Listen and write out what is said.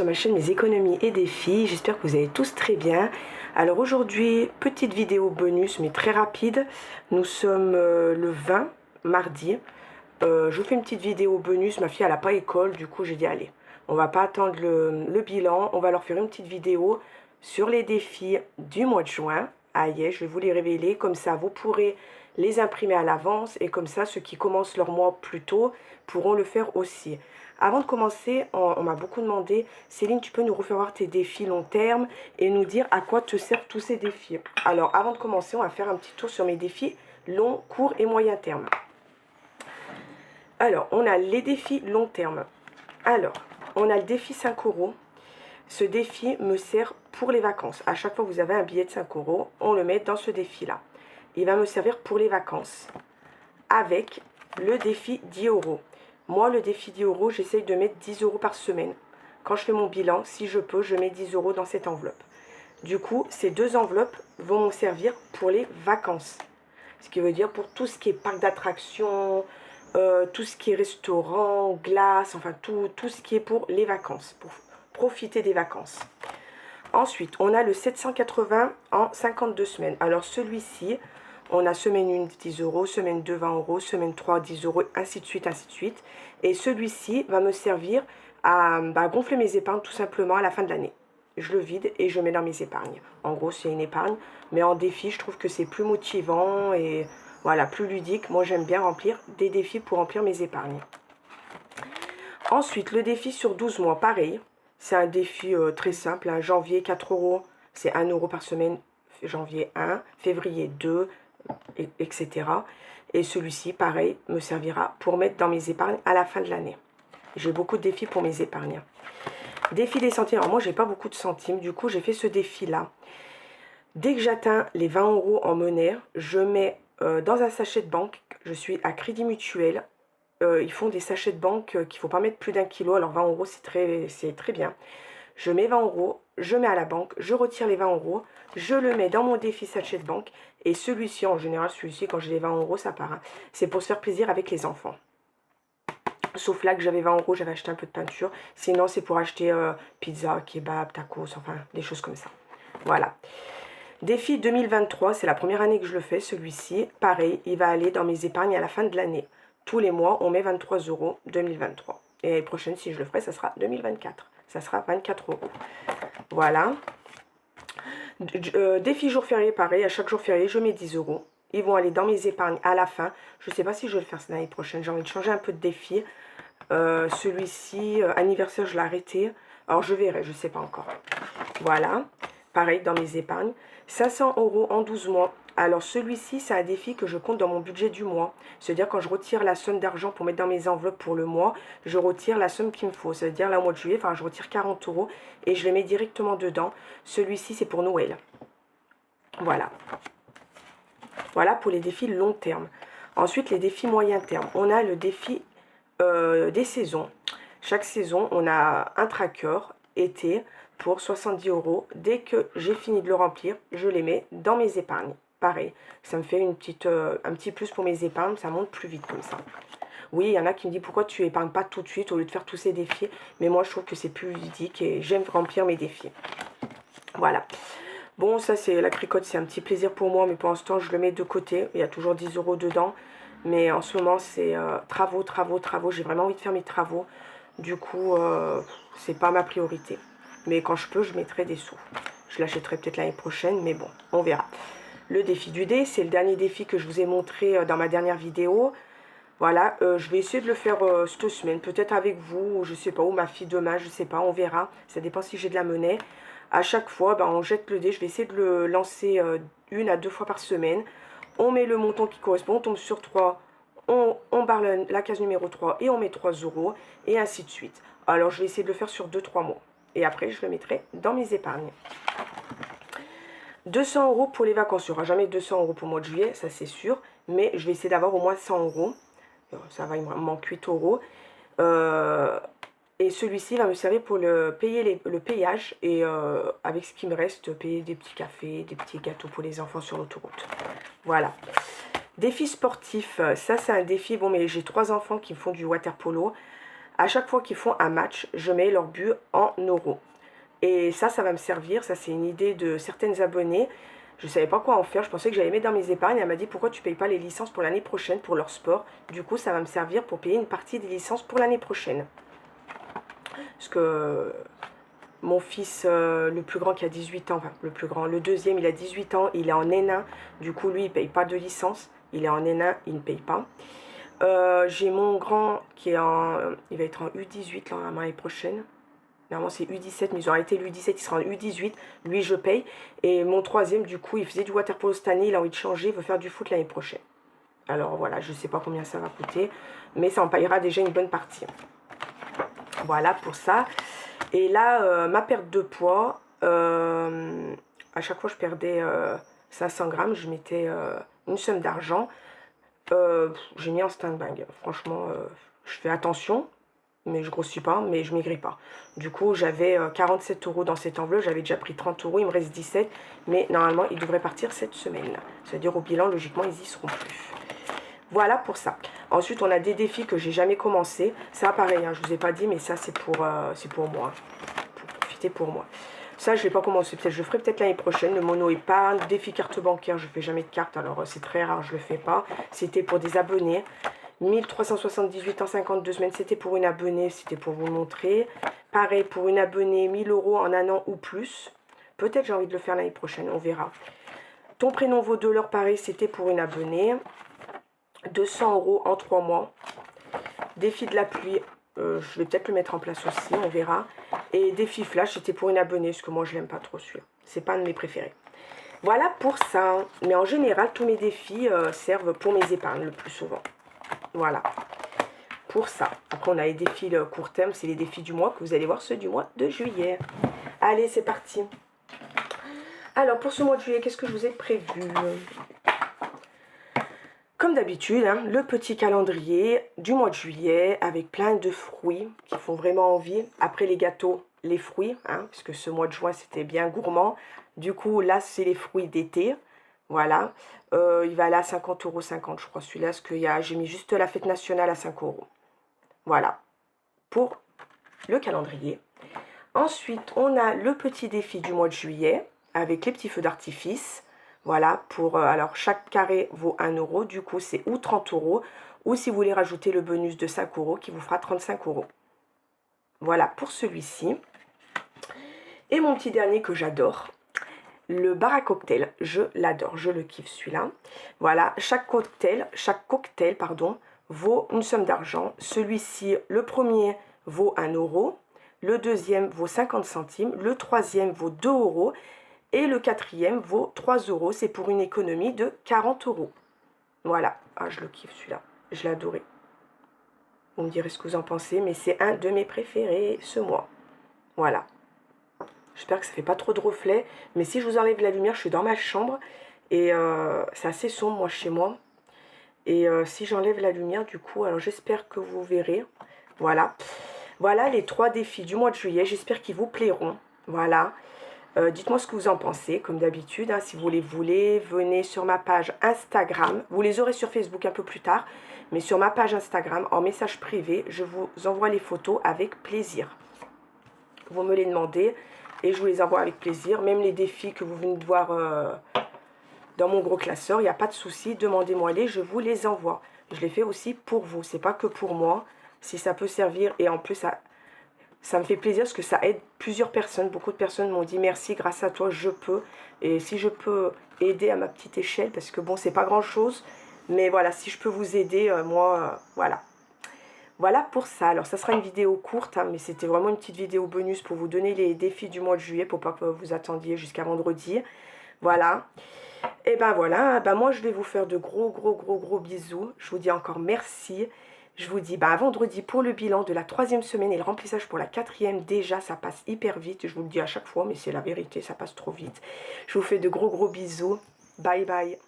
sur ma chaîne Mes économies et défis, j'espère que vous allez tous très bien. Alors aujourd'hui, petite vidéo bonus mais très rapide, nous sommes le 20 mardi. Je fais une petite vidéo bonus, ma fille elle n'a pas école, du coup j'ai dit allez, on va pas attendre le bilan, on va leur faire une petite vidéo sur les défis du mois de juin. Aïe, je vais vous les révéler, comme ça vous pourrez les imprimer à l'avance et comme ça ceux qui commencent leur mois plus tôt pourront le faire aussi. Avant de commencer, on m'a beaucoup demandé, Céline, tu peux nous refaire voir tes défis long terme et nous dire à quoi te servent tous ces défis. Alors avant de commencer, on va faire un petit tour sur mes défis long, court et moyen terme. Alors, on a les défis long terme. Alors, on a le défi 5 €. Ce défi me sert pour les vacances. À chaque fois que vous avez un billet de 5 €, on le met dans ce défi-là. Il va me servir pour les vacances avec le défi 10 €. Moi, le défi 10 €, j'essaye de mettre 10 € par semaine. Quand je fais mon bilan, si je peux, je mets 10 € dans cette enveloppe. Du coup, ces deux enveloppes vont me servir pour les vacances. Ce qui veut dire pour tout ce qui est parc d'attractions, tout ce qui est restaurant, glace, enfin tout ce qui est pour les vacances, pour profiter des vacances. Ensuite, on a le 780 en 52 semaines. Alors celui-ci, on a semaine 1 10 €, semaine 2 20 €, semaine 3 10 €, ainsi de suite, ainsi de suite. Et celui-ci va me servir à gonfler mes épargnes tout simplement à la fin de l'année. Je le vide et je mets dans mes épargnes. En gros, c'est une épargne, mais en défi, je trouve que c'est plus motivant et voilà, plus ludique. Moi, j'aime bien remplir des défis pour remplir mes épargnes. Ensuite, le défi sur 12 mois, pareil. C'est un défi très simple. Hein. Janvier, 4 €, c'est 1 € par semaine. Janvier 1, février 2, etc. Et celui-ci, pareil, me servira pour mettre dans mes épargnes à la fin de l'année. J'ai beaucoup de défis pour mes épargnes. Défi des centimes. Alors moi, j'ai pas beaucoup de centimes. Du coup, j'ai fait ce défi-là. Dès que j'atteins les 20 € en monnaie, je mets dans un sachet de banque. Je suis à Crédit Mutuel. Ils font des sachets de banque qu'il ne faut pas mettre plus d'1 kilo. Alors 20 €, c'est très bien. Je mets 20 €, je mets à la banque, je retire les 20 €, je le mets dans mon défi sachet de banque. Et celui-ci, en général, celui-ci, quand j'ai les 20 €, ça part. Hein. C'est pour se faire plaisir avec les enfants. Sauf là que j'avais 20 €, j'avais acheté un peu de peinture. Sinon, c'est pour acheter pizza, kebab, tacos, enfin, des choses comme ça. Voilà. Défi 2023, c'est la première année que je le fais, celui-ci. Pareil, il va aller dans mes épargnes à la fin de l'année. Tous les mois, on met 23 € 2023. Et l'année prochaine, si je le ferai, ça sera 2024. Ça sera 24 €. Voilà. Défi jour férié, pareil. À chaque jour férié, je mets 10 €. Ils vont aller dans mes épargnes à la fin. Je ne sais pas si je vais le faire l'année prochaine. J'ai envie de changer un peu de défi. Celui-ci, anniversaire, je l'ai arrêté. Alors, je verrai, je ne sais pas encore. Voilà. Pareil, dans mes épargnes. 500 € en 12 mois. Alors, celui-ci, c'est un défi que je compte dans mon budget du mois. C'est-à-dire, quand je retire la somme d'argent pour mettre dans mes enveloppes pour le mois, je retire la somme qu'il me faut. C'est-à-dire, là, au mois de juillet, enfin, je retire 40 € et je les mets directement dedans. Celui-ci, c'est pour Noël. Voilà. Voilà pour les défis long terme. Ensuite, les défis moyen terme. On a le défi des saisons. Chaque saison, on a un tracker été pour 70 €. Dès que j'ai fini de le remplir, je les mets dans mes épargnes. Pareil, ça me fait un petit plus pour mes épargnes, ça monte plus vite comme ça. Oui, il y en a qui me disent pourquoi tu épargnes pas tout de suite au lieu de faire tous ces défis. Mais moi, je trouve que c'est plus ludique et j'aime remplir mes défis. Voilà. Bon, ça, c'est la cricotte, c'est un petit plaisir pour moi, mais pour l'instant, je le mets de côté. Il y a toujours 10 € dedans. Mais en ce moment, c'est travaux. J'ai vraiment envie de faire mes travaux. Du coup, c'est pas ma priorité. Mais quand je peux, je mettrai des sous. Je l'achèterai peut-être l'année prochaine, mais bon, on verra. Le défi du dé, c'est le dernier défi que je vous ai montré dans ma dernière vidéo. Voilà, je vais essayer de le faire cette semaine, peut-être avec vous, ou je sais pas, ou ma fille demain, je sais pas, on verra. Ça dépend si j'ai de la monnaie. À chaque fois, on jette le dé, je vais essayer de le lancer 1 à 2 fois par semaine. On met le montant qui correspond, on tombe sur 3, on barre la case numéro 3 et on met 3 €, et ainsi de suite. Alors, je vais essayer de le faire sur 2-3 mois. Et après, je le mettrai dans mes épargnes. 200 € pour les vacances. Il n'y aura jamais 200 € pour le mois de juillet, ça c'est sûr. Mais je vais essayer d'avoir au moins 100 €. Ça va, il me manque 8 €. Et celui-ci va me servir pour le payage. Et avec ce qui me reste, payer des petits cafés, des petits gâteaux pour les enfants sur l'autoroute. Voilà. Défi sportif. Ça, c'est un défi. Bon, mais j'ai 3 enfants qui font du water polo. À chaque fois qu'ils font un match, je mets leur but en euros. Et ça va me servir. Ça, c'est une idée de certaines abonnées. Je ne savais pas quoi en faire. Je pensais que j'allais mettre dans mes épargnes. Elle m'a dit, pourquoi tu ne payes pas les licences pour l'année prochaine pour leur sport? Du coup, ça va me servir pour payer une partie des licences pour l'année prochaine. Parce que mon fils, le plus grand qui a 18 ans, enfin le plus grand, le deuxième, il a 18 ans, il est en N1. Du coup, lui, il ne paye pas de licence. Il est en N1, il ne paye pas. J'ai mon grand qui est il va être en U18 l'année prochaine. Normalement c'est U17, mais ils ont arrêté l'U17, il sera en U18. Lui, je paye. Et mon troisième, du coup, il faisait du water polo cette année, il a envie de changer, il veut faire du foot l'année prochaine. Alors voilà, je ne sais pas combien ça va coûter, mais ça en payera déjà une bonne partie. Voilà pour ça. Et là, ma perte de poids, à chaque fois je perdais 500 grammes, je mettais une somme d'argent. J'ai mis en stand-by. Franchement, je fais attention, mais je grossis pas, mais je maigris pas. Du coup, j'avais 47 € dans cette enveloppe, j'avais déjà pris 30 €, il me reste 17, mais normalement, ils devraient partir cette semaine. C'est-à-dire au bilan, logiquement, ils y seront plus. Voilà pour ça. Ensuite, on a des défis que j'ai jamais commencé. Ça, pareil, hein, je vous ai pas dit, mais ça, c'est pour moi. Pour profiter pour moi. Ça, je ne l'ai pas commencé. Peut-être je ferai peut-être l'année prochaine. Le mono épargne, défi carte bancaire. Je ne fais jamais de carte. Alors, c'est très rare. Je ne le fais pas. C'était pour des abonnés. 1378 en 52 semaines. C'était pour une abonnée. C'était pour vous montrer. Pareil, pour une abonnée, 1000 € en un an ou plus. Peut-être j'ai envie de le faire l'année prochaine. On verra. Ton prénom vaut 2 €. Pareil, c'était pour une abonnée. 200 € en 3 mois. Défi de la pluie. Je vais peut-être le mettre en place aussi, on verra. Et défi flash, c'était pour une abonnée, parce que moi je l'aime pas trop celui-là. C'est pas un de mes préférés. Voilà pour ça. Mais en général, tous mes défis servent pour mes épargnes le plus souvent. Voilà. Pour ça. Après, on a les défis court terme, c'est les défis du mois, que vous allez voir ceux du mois de juillet. Allez, c'est parti. Alors, pour ce mois de juillet, qu'est-ce que je vous ai prévu ? Comme d'habitude, hein, le petit calendrier du mois de juillet avec plein de fruits qui font vraiment envie. Après les gâteaux, les fruits, hein, puisque ce mois de juin, c'était bien gourmand. Du coup, là, c'est les fruits d'été. Voilà. Il va aller à 50,50 €, je crois, celui-là, parce que j'ai mis juste la fête nationale à 5 €. Voilà. Pour le calendrier. Ensuite, on a le petit défi du mois de juillet avec les petits feux d'artifice. Voilà, alors chaque carré vaut 1 €, du coup c'est ou 30 €, ou si vous voulez rajouter le bonus de 5 € qui vous fera 35 €. Voilà pour celui-ci. Et mon petit dernier que j'adore, le bar à cocktail, je l'adore, je le kiffe celui-là. Voilà, chaque cocktail, vaut une somme d'argent. Celui-ci, le premier vaut 1 €, le deuxième vaut 50 centimes, le troisième vaut 2 €. Et le quatrième vaut 3 €. C'est pour une économie de 40 €. Voilà. Ah, je le kiffe celui-là. Je l'ai adoré. Vous me direz ce que vous en pensez. Mais c'est un de mes préférés ce mois. Voilà. J'espère que ça ne fait pas trop de reflets. Mais si je vous enlève la lumière, je suis dans ma chambre. Et c'est assez sombre, moi, chez moi. Et si j'enlève la lumière, du coup, alors j'espère que vous verrez. Voilà. Voilà les 3 défis du mois de juillet. J'espère qu'ils vous plairont. Voilà. Dites-moi ce que vous en pensez, comme d'habitude, hein, si vous les voulez, venez sur ma page Instagram, vous les aurez sur Facebook un peu plus tard, mais sur ma page Instagram, en message privé, je vous envoie les photos avec plaisir. Vous me les demandez et je vous les envoie avec plaisir, même les défis que vous venez de voir dans mon gros classeur, il n'y a pas de souci, demandez-moi les, je vous les envoie. Je les fais aussi pour vous, c'est pas que pour moi, si ça peut servir, et en plus, ça me fait plaisir parce que ça aide plusieurs personnes. Beaucoup de personnes m'ont dit merci, grâce à toi, je peux. Et si je peux aider à ma petite échelle, parce que bon, c'est pas grand chose. Mais voilà, si je peux vous aider, moi, voilà. Voilà pour ça. Alors, ça sera une vidéo courte, hein, mais c'était vraiment une petite vidéo bonus pour vous donner les défis du mois de juillet, pour pas que vous attendiez jusqu'à vendredi. Voilà. Et ben voilà, moi je vais vous faire de gros bisous. Je vous dis encore merci. Je vous dis à vendredi pour le bilan de la 3e semaine et le remplissage pour la 4e. Déjà, ça passe hyper vite. Je vous le dis à chaque fois, mais c'est la vérité, ça passe trop vite. Je vous fais de gros bisous. Bye bye.